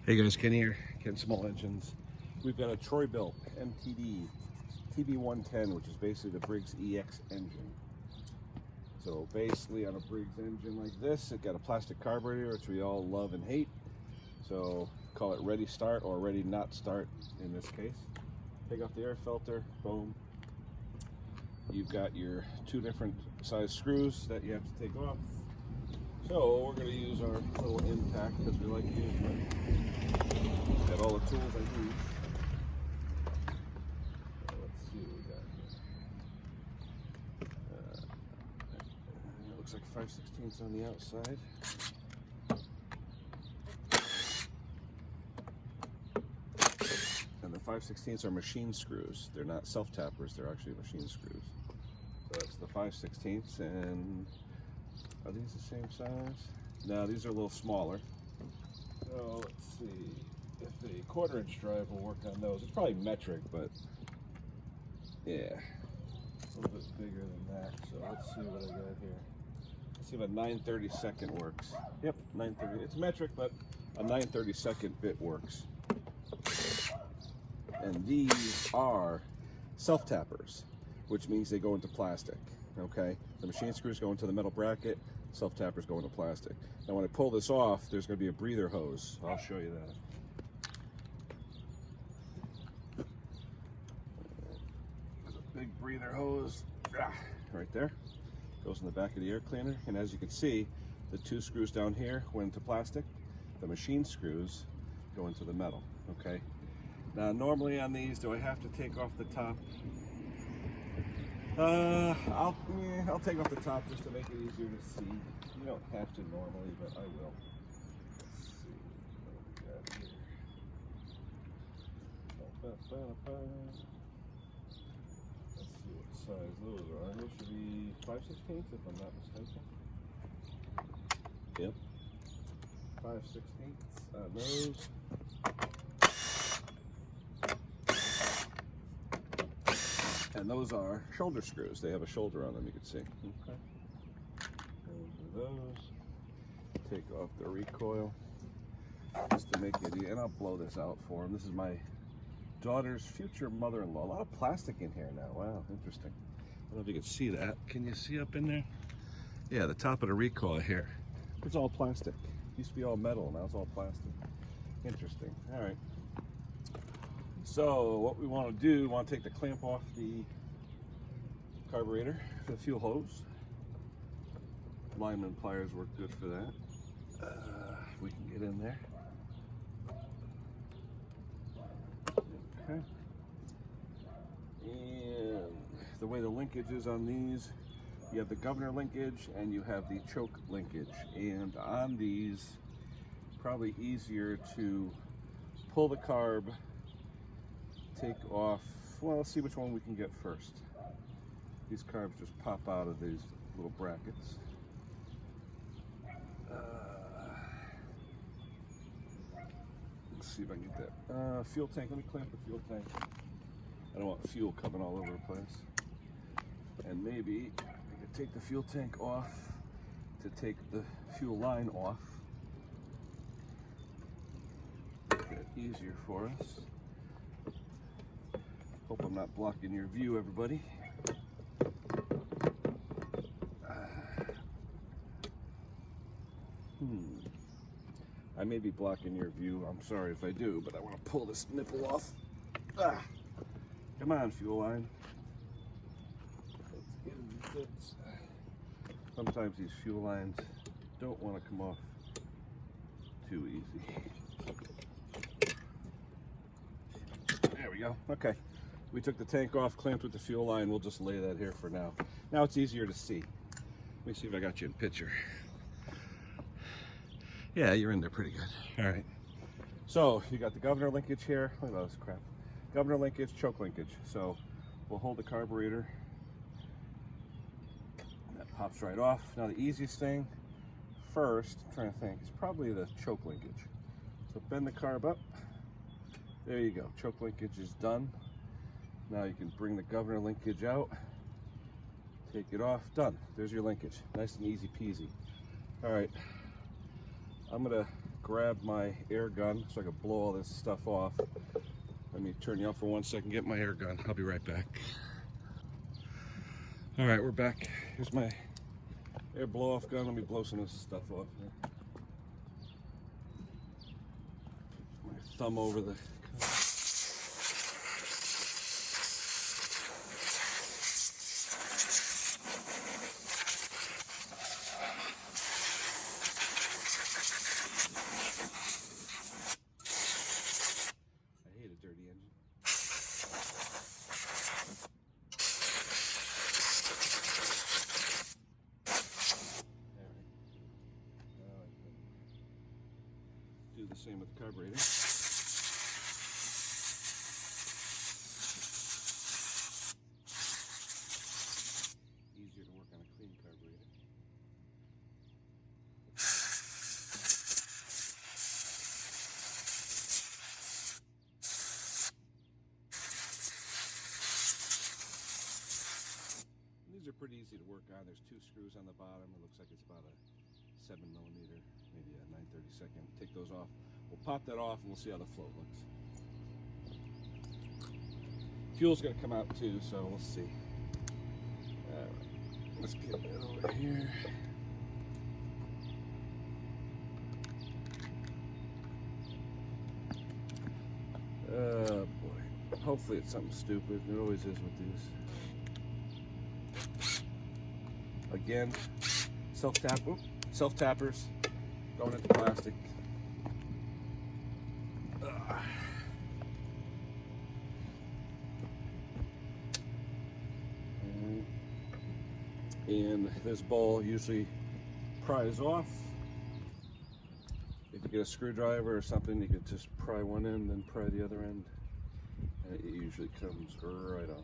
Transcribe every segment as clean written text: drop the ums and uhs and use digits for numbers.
Hey guys, Ken here, Ken Small Engines. We've got a Troy-Bilt MTD TB110, which is basically the Briggs EX engine. So basically on a Briggs engine like this, it got a plastic carburetor, which we all love and hate. So call it ready start or ready not start in this case. Take off the air filter, boom. You've got your two different size screws that you have to take off. So we're going to use our little impact because we like to use it. Got all the tools I need. Let's see what we got here. It looks like 5/16 on the outside. And the 5/16 are machine screws. They're not self-tappers, they're actually machine screws. So that's the 5/16, and are these the same size? No, these are a little smaller. So let's see if the 1/4" drive will work on those. It's probably metric, but yeah, a little bit bigger than that. So let's see what I got here. Let's see if a 9/32 works. Yep, 9/30. It's metric, but a 9/32 bit works. And these are self-tappers, which means they go into plastic. Okay, the machine screws go into the metal bracket, self-tappers go into plastic. Now when I pull this off, there's going to be a breather hose. I'll show you that. There's a big breather hose right there. Goes in the back of the air cleaner, and as you can see, the two screws down here went into plastic. The machine screws go into the metal. Okay. Now normally on these, do I have to take off the top? I'll take off the top just to make it easier to see. You don't have to normally, but I will. Let's see what we got here. Let's see what size those are. Those should be 5/16 if I'm not mistaken. Yep. 5/16 on those. And those are shoulder screws. They have a shoulder on them, you can see. Okay. Those are those. Take off the recoil just to make it easy. And I'll blow this out for him. This is my daughter's future mother-in-law. A lot of plastic in here now. Wow, interesting. I don't know if you can see that. Can you see up in there? Yeah, the top of the recoil here. It's all plastic. It used to be all metal, now it's all plastic. Interesting. All right. So what we want to do, we want to take the clamp off the carburetor, the fuel hose. Lineman pliers work good for that. If we can get in there. Okay. And the way the linkage is on these, you have the governor linkage and you have the choke linkage. And on these, probably easier to pull the carb, take off. Well, let's see which one we can get first. These carbs just pop out of these little brackets. Let's see if I can get that. Fuel tank, let me clamp the fuel tank. I don't want fuel coming all over the place. And maybe I could take the fuel tank off to take the fuel line off. Make that easier for us. Hope I'm not blocking your view, everybody. I may be blocking your view. I'm sorry if I do, but I want to pull this nipple off. Come on, fuel line. Let's get into fits. Sometimes these fuel lines don't want to come off too easy. There we go. Okay. We took the tank off, clamped with the fuel line. We'll just lay that here for now. Now it's easier to see. Let me see if I got you in picture. Yeah, you're in there pretty good. All right. So you got the governor linkage here. Look at this crap. Governor linkage, choke linkage. So we'll hold the carburetor. That pops right off. Now the easiest thing first, I'm trying to think, is probably the choke linkage. So bend the carb up. There you go. Choke linkage is done. Now you can bring the governor linkage out, take it off, done. There's your linkage. Nice and easy peasy. All right, I'm gonna grab my air gun so I can blow all this stuff off. Let me turn you off for 1 second, get my air gun. I'll be right back. All right, we're back. Here's my air blow off gun. Let me blow some of this stuff off here. My thumb over the dirty engine. Do the same with the carburetor. Easier to work on a clean carburetor. These are pretty easy to work on. There's 2 screws on the bottom. It looks like it's about a 7mm, maybe a 9/32. Take those off. We'll pop that off and we'll see how the float looks. Fuel's gonna come out too, so we'll see. All right, let's get it over here. Oh boy. Hopefully it's something stupid. It always is with these. Again, self-tappers going into plastic. And this ball usually pries off. If you get a screwdriver or something, you can just pry one end and pry the other end, and it usually comes right off.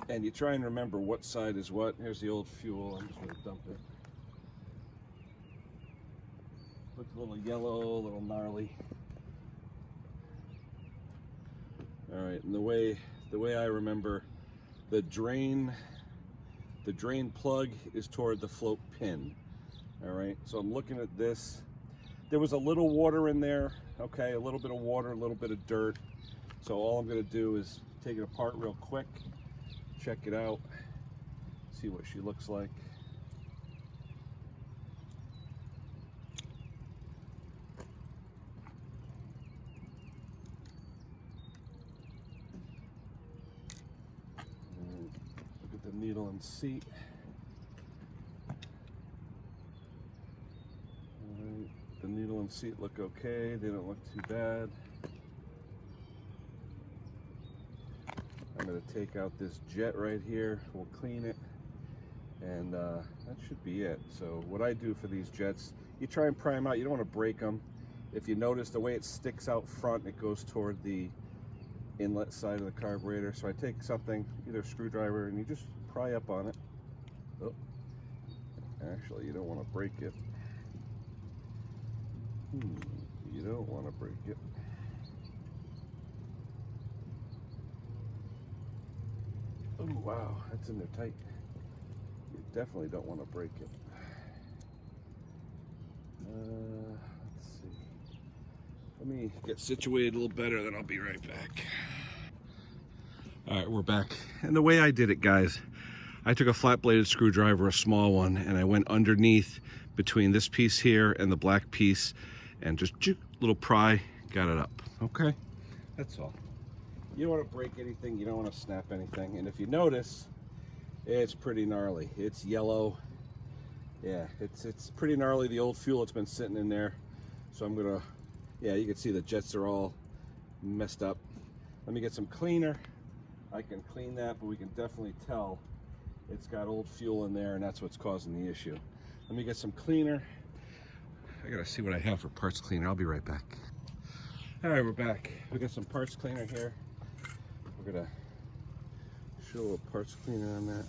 And you try and remember what side is what. Here's the old fuel. I'm just going to dump it. Looks a little yellow, a little gnarly. All right, and the way I remember, the drain plug is toward the float pin. All right, so I'm looking at this. There was a little water in there. Okay, a little bit of water, a little bit of dirt. So all I'm going to do is take it apart real quick. Check it out, see what she looks like. And look at the needle and seat. All right, the needle and seat look okay. They don't look too bad. I'm going to take out this jet right here. We'll clean it, and that should be it. So what I do for these jets, you try and pry them out. You don't want to break them. If you notice the way it sticks out front, it goes toward the inlet side of the carburetor. So I take something, either a screwdriver, and you just pry up on it. Oh, actually, you don't want to break it. You don't want to break it. Oh wow, that's in there tight. You definitely don't want to break it. Let's see. Let me get situated a little better, then I'll be right back. All right, we're back. And the way I did it, guys, I took a flat-bladed screwdriver, a small one, and I went underneath between this piece here and the black piece, and just little pry, got it up. Okay, that's all. You don't want to break anything, you don't want to snap anything. And if you notice, it's pretty gnarly. It's yellow. Yeah, it's pretty gnarly, the old fuel that's been sitting in there. So I'm gonna, yeah, you can see the jets are all messed up. Let me get some cleaner. I can clean that, but we can definitely tell it's got old fuel in there, and that's what's causing the issue. Let me get some cleaner. I gotta see what I have for parts cleaner. I'll be right back. All right, we're back. We got some parts cleaner here. We're gonna show a little parts cleaner on that.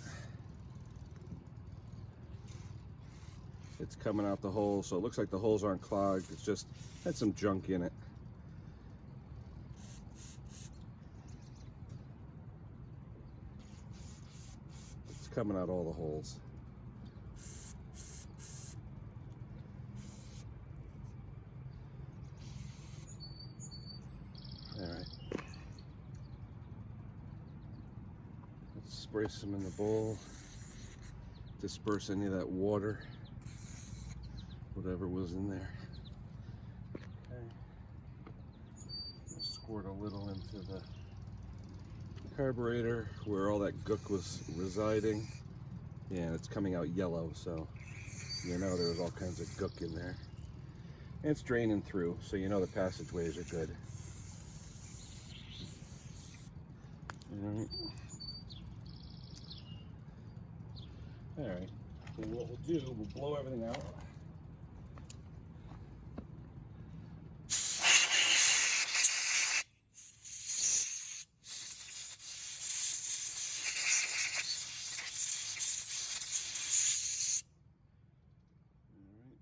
It's coming out the hole, so it looks like the holes aren't clogged. It's just had some junk in it. It's coming out all the holes. spray some in the bowl, disperse any of that water, whatever was in there. Okay. Squirt a little into the carburetor where all that gook was residing. Yeah, and it's coming out yellow, so you know there was all kinds of gook in there. And it's draining through, so you know the passageways are good. Alright. Alright. Then what we'll do, we'll blow everything out. Alright,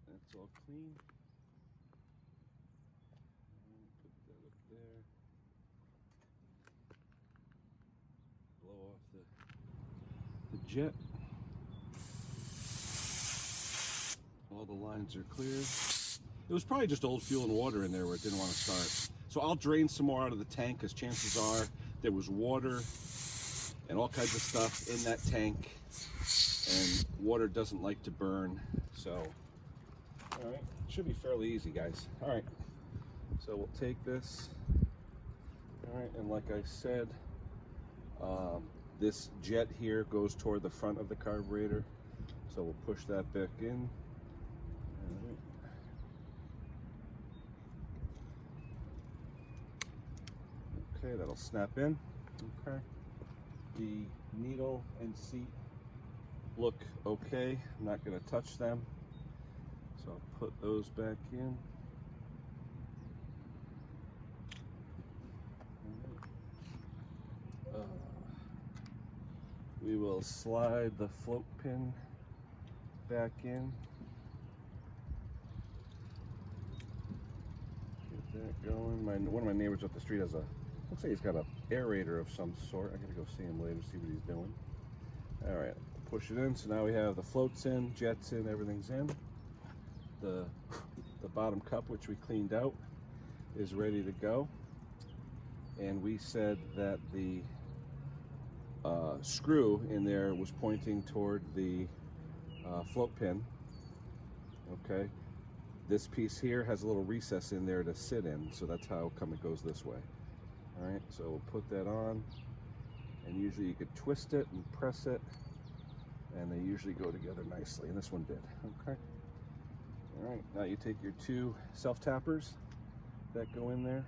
that's all clean. Put that up there. Blow off the jet. All the lines are clear. It was probably just old fuel and water in there where it didn't want to start. So I'll drain some more out of the tank because chances are there was water and all kinds of stuff in that tank, and water doesn't like to burn. So, all right, should be fairly easy, guys. All right, so we'll take this. All right, and like I said, this jet here goes toward the front of the carburetor, so we'll push that back in. Okay, that'll snap in. Okay, the needle and seat look okay. I'm not going to touch them, so I'll put those back in. We will slide the float pin back in. Get that going. One of my neighbors up the street has a, looks like he's got an aerator of some sort. I gotta go see him later, see what he's doing. All right, push it in. So now we have the floats in, jets in, everything's in. The bottom cup, which we cleaned out, is ready to go. And we said that the screw in there was pointing toward the float pin. Okay, this piece here has a little recess in there to sit in, so that's how come it goes this way. All right, so we'll put that on, and usually you could twist it and press it, and they usually go together nicely, and this one did. Okay, all right, now you take your two self-tappers that go in there.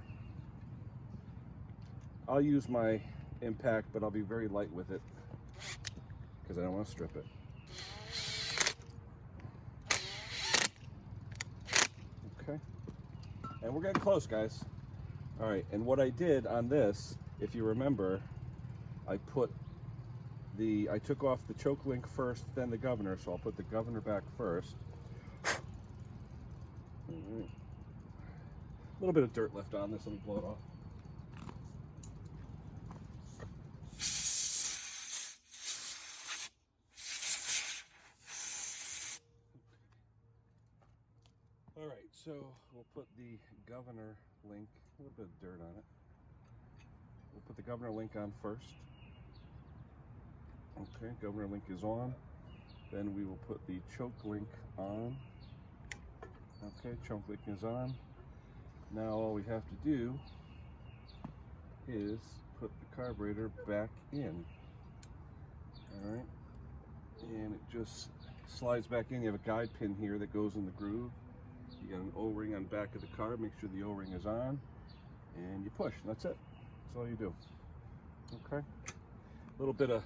I'll use my impact, but I'll be very light with it because I don't want to strip it. Okay, and we're getting close, guys. All right, and what I did on this, if you remember, I took off the choke link first, then the governor, so I'll put the governor back first. All right. A little bit of dirt left on this, let me blow it off. All right, so we'll put the governor link, a little bit of dirt on it. We'll put the governor link on first. Okay, governor link is on. Then we will put the choke link on. Okay, choke link is on. Now all we have to do is put the carburetor back in. All right, and it just slides back in. You have a guide pin here that goes in the groove. You got an O-ring on the back of the car. Make sure the O-ring is on, and you push. That's it. That's all you do. Okay. A little bit of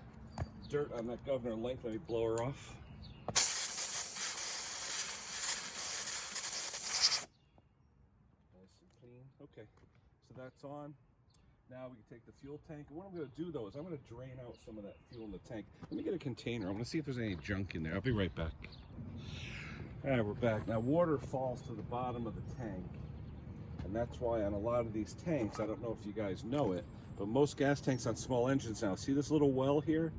dirt on that governor link. Let me blow her off. Nice and clean. Okay. So that's on. Now we can take the fuel tank. And what I'm going to do though is I'm going to drain out some of that fuel in the tank. Let me get a container. I'm going to see if there's any junk in there. I'll be right back. All right, we're back. Now water falls to the bottom of the tank, and that's why on a lot of these tanks, I don't know if you guys know it, but most gas tanks on small engines now, see this little well here?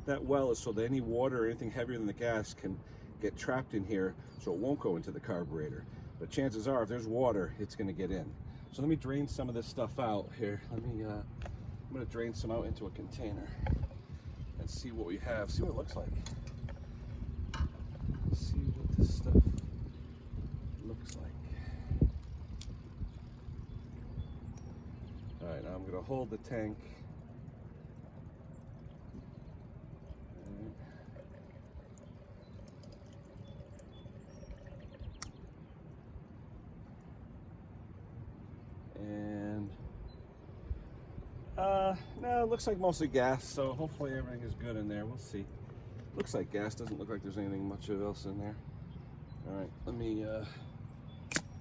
That well is so that any water or anything heavier than the gas can get trapped in here, so it won't go into the carburetor. But chances are, if there's water, it's going to get in. So let me drain some of this stuff out here. I'm going to drain some out into a container and and see what we have, see what it looks like. See what this stuff looks like. Alright, now I'm going to hold the tank. And no, it looks like mostly gas, so hopefully everything is good in there. We'll see. Looks like gas, doesn't look like there's anything much else in there. Alright, let me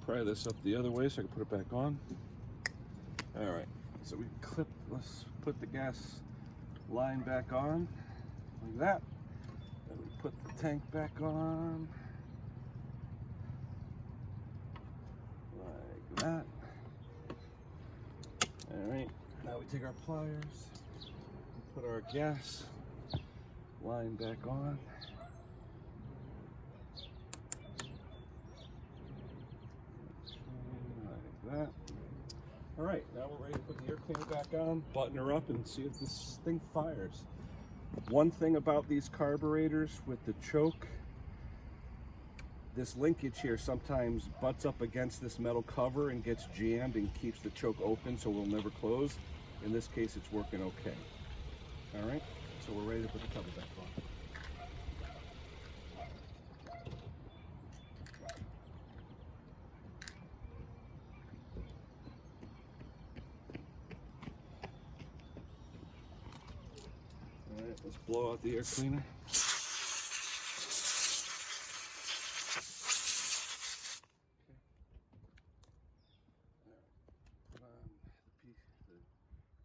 pry this up the other way so I can put it back on. Alright, so let's put the gas line back on, like that. Then we put the tank back on, like that. Alright, now we take our pliers, put our gas line back on. Like that. Alright, now we're ready to put the air cleaner back on, button her up, and see if this thing fires. One thing about these carburetors with the choke, this linkage here sometimes butts up against this metal cover and gets jammed and keeps the choke open, so it will never close. In this case, it's working okay. Alright, so we're ready to put the cover back on. Alright, let's blow out the air cleaner.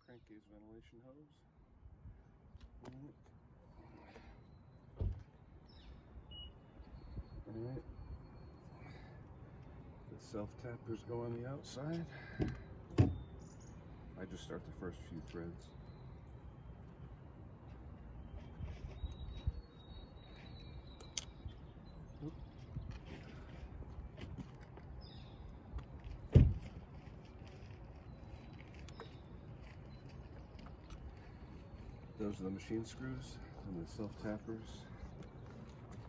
Crankcase ventilation hose. Alright. The self-tappers go on the outside. I just start the first few threads. Those are the machine screws, and the self-tappers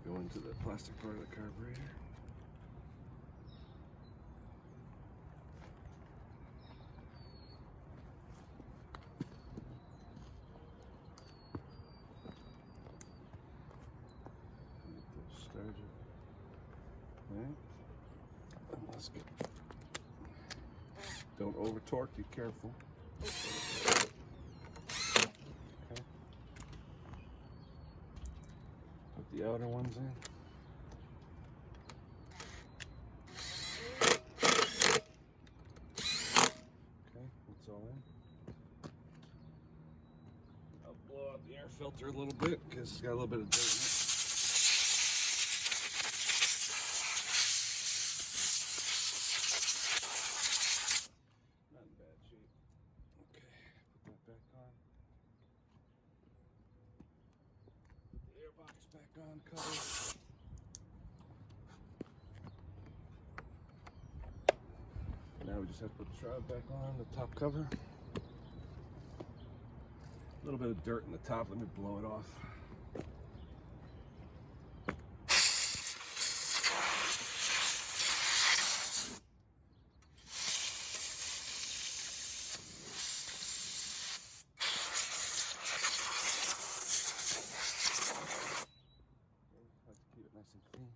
go into the plastic part of the carburetor. Get those started. Alright. And let's get. Don't over torque, be careful. The outer ones in. Okay, that's all in. I'll blow out the air filter a little bit because it's got a little bit of dirt in it. Not in bad shape. Okay, put that back on. Box back on, cover. Now we just have to put the shroud back on, the top cover. A little bit of dirt in the top, let me blow it off. Nice and clean.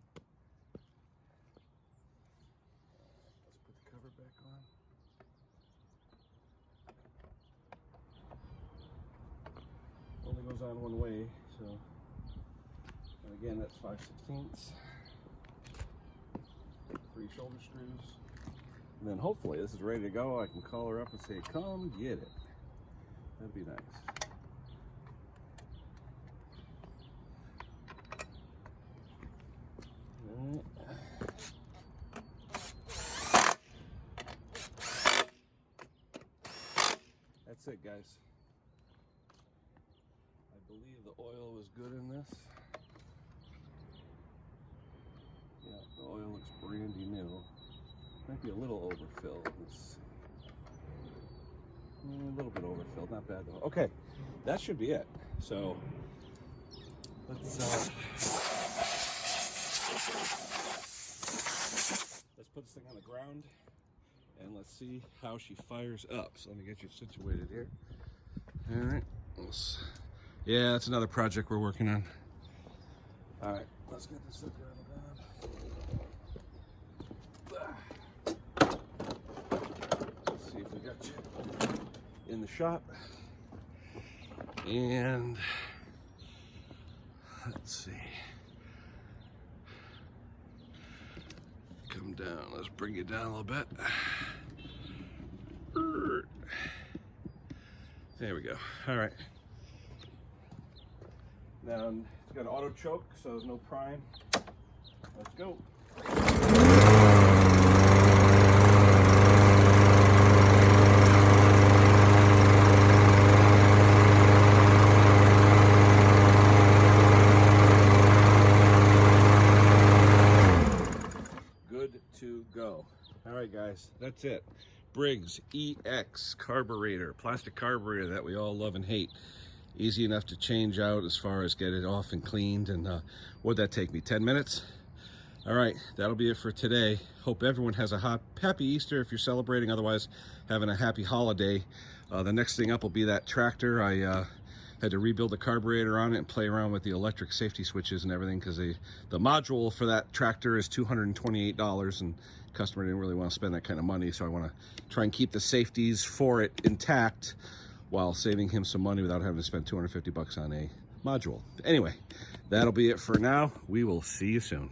Let's put the cover back on. Only goes on one way, so, and again, that's 5/16. 3 shoulder screws. And then hopefully this is ready to go. I can call her up and say, come get it. That'd be nice. That's it, guys. I believe the oil was good in this. Yeah, the oil looks brandy new. Might be a little overfilled. A little bit overfilled, not bad though. Okay, that should be it. So Let's put this thing on the ground and let's see how she fires up. So let me get you situated here. All right. Yeah, that's another project we're working on. All right, let's get this thing on the ground. Let's see if we got you in the shop. And let's see. Come down. Let's bring you down a little bit. There we go. All right. Now it's got an auto choke, so there's no prime. Let's go. Good to go. All right, guys, that's it. Briggs EX carburetor, plastic carburetor that we all love and hate. Easy enough to change out as far as get it off and cleaned. And what'd that take me, 10 minutes? All right, that'll be it for today. Hope everyone has a happy Easter if you're celebrating. Otherwise, having a happy holiday. The next thing up will be that tractor. I had to rebuild the carburetor on it and play around with the electric safety switches and everything, because the module for that tractor is $228, and the customer didn't really want to spend that kind of money. So I want to try and keep the safeties for it intact while saving him some money without having to spend $250 on a module. Anyway, that'll be it for now. We will see you soon.